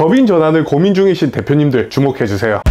법인 전환을 고민 중이신 대표님들 주목해주세요.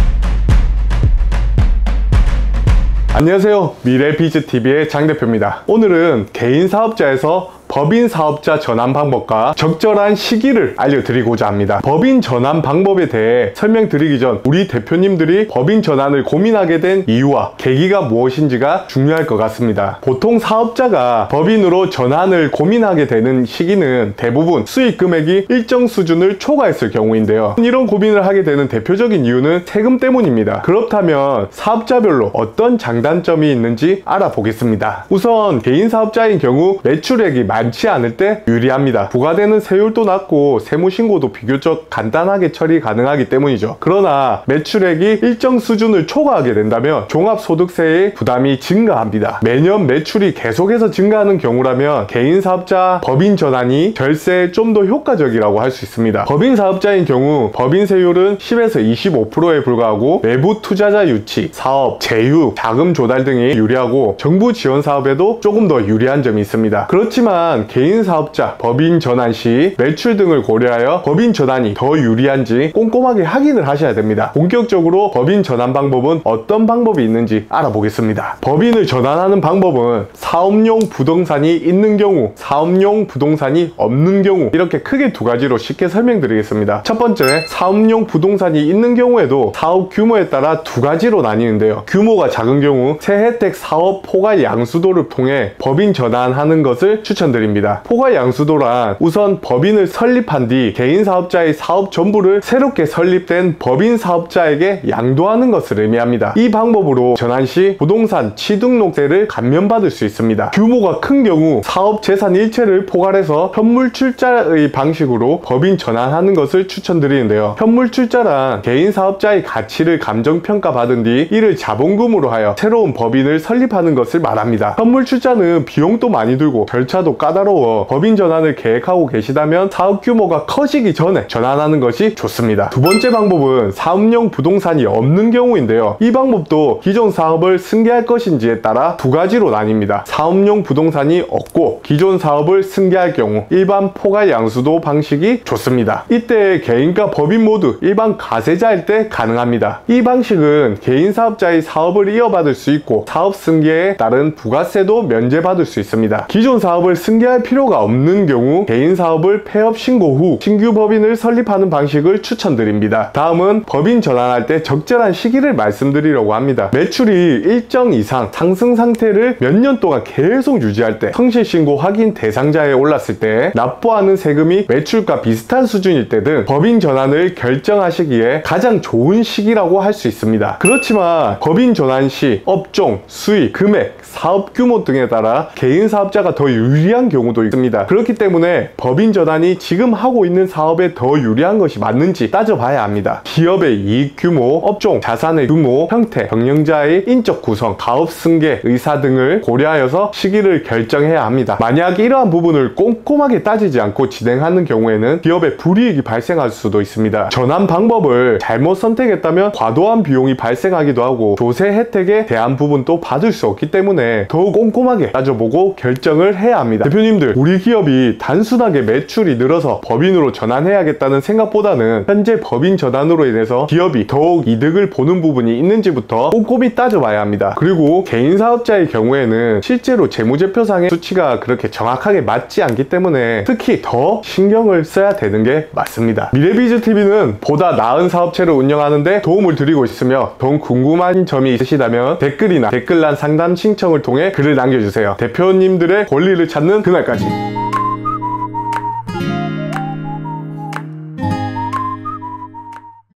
안녕하세요, 미래비즈TV의 장대표입니다. 오늘은 개인 사업자에서 법인 사업자 전환 방법과 적절한 시기를 알려드리고자 합니다. 법인 전환 방법에 대해 설명드리기 전 우리 대표님들이 법인 전환을 고민하게 된 이유와 계기가 무엇인지가 중요할 것 같습니다. 보통 사업자가 법인으로 전환을 고민하게 되는 시기는 대부분 수익 금액이 일정 수준을 초과했을 경우인데요. 이런 고민을 하게 되는 대표적인 이유는 세금 때문입니다. 그렇다면 사업자별로 어떤 장단점이 있는지 알아보겠습니다. 우선 개인 사업자인 경우 매출액이 많지 않을 때 유리합니다. 부과되는 세율도 낮고 세무신고도 비교적 간단하게 처리 가능하기 때문이죠. 그러나 매출액이 일정 수준을 초과하게 된다면 종합소득세의 부담이 증가합니다. 매년 매출이 계속해서 증가하는 경우라면 개인 사업자 법인 전환이 절세에 좀 더 효과적이라고 할 수 있습니다. 법인 사업자인 경우 법인 세율은 10에서 25%에 불과하고 외부 투자자 유치, 사업, 제휴, 자금 조달 등이 유리하고 정부 지원 사업에도 조금 더 유리한 점이 있습니다. 그렇지만 개인 사업자 법인 전환 시 매출 등을 고려하여 법인 전환이 더 유리한지 꼼꼼하게 확인을 하셔야 됩니다. 본격적으로 법인 전환 방법은 어떤 방법이 있는지 알아보겠습니다. 법인을 전환하는 방법은 사업용 부동산이 있는 경우, 사업용 부동산이 없는 경우, 이렇게 크게 두 가지로 쉽게 설명드리겠습니다. 첫 번째, 사업용 부동산이 있는 경우에도 사업 규모에 따라 두 가지로 나뉘는데요. 규모가 작은 경우 세혜택 사업 포괄 양수도를 통해 법인 전환하는 것을 추천드립니다. 포괄 양수도란 우선 법인을 설립한 뒤 개인 사업자의 사업 전부를 새롭게 설립된 법인 사업자에게 양도하는 것을 의미합니다. 이 방법으로 전환 시 부동산 취등록세를 감면받을 수 있습니다. 규모가 큰 경우 사업 재산 일체를 포괄해서 현물 출자의 방식으로 법인 전환하는 것을 추천드리는데요. 현물 출자란 개인 사업자의 가치를 감정평가받은 뒤 이를 자본금으로 하여 새로운 법인을 설립하는 것을 말합니다. 현물 출자는 비용도 많이 들고 절차도 까다로워 법인 전환을 계획하고 계시다면 사업 규모가 커지기 전에 전환하는 것이 좋습니다. 두 번째 방법은 사업용 부동산이 없는 경우인데요. 이 방법도 기존 사업을 승계할 것인지에 따라 두 가지로 나뉩니다. 사업용 부동산이 없고 기존 사업을 승계할 경우 일반 포괄 양수도 방식이 좋습니다. 이때 개인과 법인 모두 일반 가세자일 때 가능합니다. 이 방식은 개인 사업자의 사업을 이어받을 수 있고 사업 승계에 따른 부가세도 면제받을 수 있습니다. 기존 사업을 승계할 필요가 없는 경우 개인 사업을 폐업 신고 후 신규 법인을 설립하는 방식을 추천드립니다. 다음은 법인 전환할 때 적절한 시기를 말씀드리려고 합니다. 매출이 일정 이상 상승 상태를 몇 년 동안 계속 유지할 때, 성실신고 확인 대상자에 올랐을 때, 납부하는 세금이 매출과 비슷한 수준일 때 등 법인 전환을 결정하시기에 가장 좋은 시기라고 할 수 있습니다. 그렇지만 법인 전환 시 업종, 수익, 금액, 사업 규모 등에 따라 개인 사업자가 더 유리한 경우도 있습니다. 그렇기 때문에 법인 전환이 지금 하고 있는 사업에 더 유리한 것이 맞는지 따져봐야 합니다. 기업의 이익 규모, 업종, 자산의 규모, 형태, 경영자의 인적 구성, 가업 승계, 의사 등을 고려하여서 시기를 결정해야 합니다. 만약 이러한 부분을 꼼꼼하게 따지지 않고 진행하는 경우에는 기업에 불이익이 발생할 수도 있습니다. 전환 방법을 잘못 선택했다면 과도한 비용이 발생하기도 하고 조세 혜택에 대한 부분도 받을 수 없기 때문에 더욱 꼼꼼하게 따져보고 결정을 해야 합니다. 대표님들, 우리 기업이 단순하게 매출이 늘어서 법인으로 전환해야겠다는 생각보다는 현재 법인 전환으로 인해서 기업이 더욱 이득을 보는 부분이 있는지부터 꼼꼼히 따져봐야 합니다. 그리고 개인 사업자의 경우에는 실제로 재무제표상의 수치가 그렇게 정확하게 맞지 않기 때문에 특히 더 신경을 써야 되는 게 맞습니다. 미래비즈TV는 보다 나은 사업체를 운영하는데 도움을 드리고 있으며 더욱 궁금한 점이 있으시다면 댓글이나 댓글란 상담 신청을 통해 글을 남겨주세요. 대표님들의 권리를 찾는 그날까지.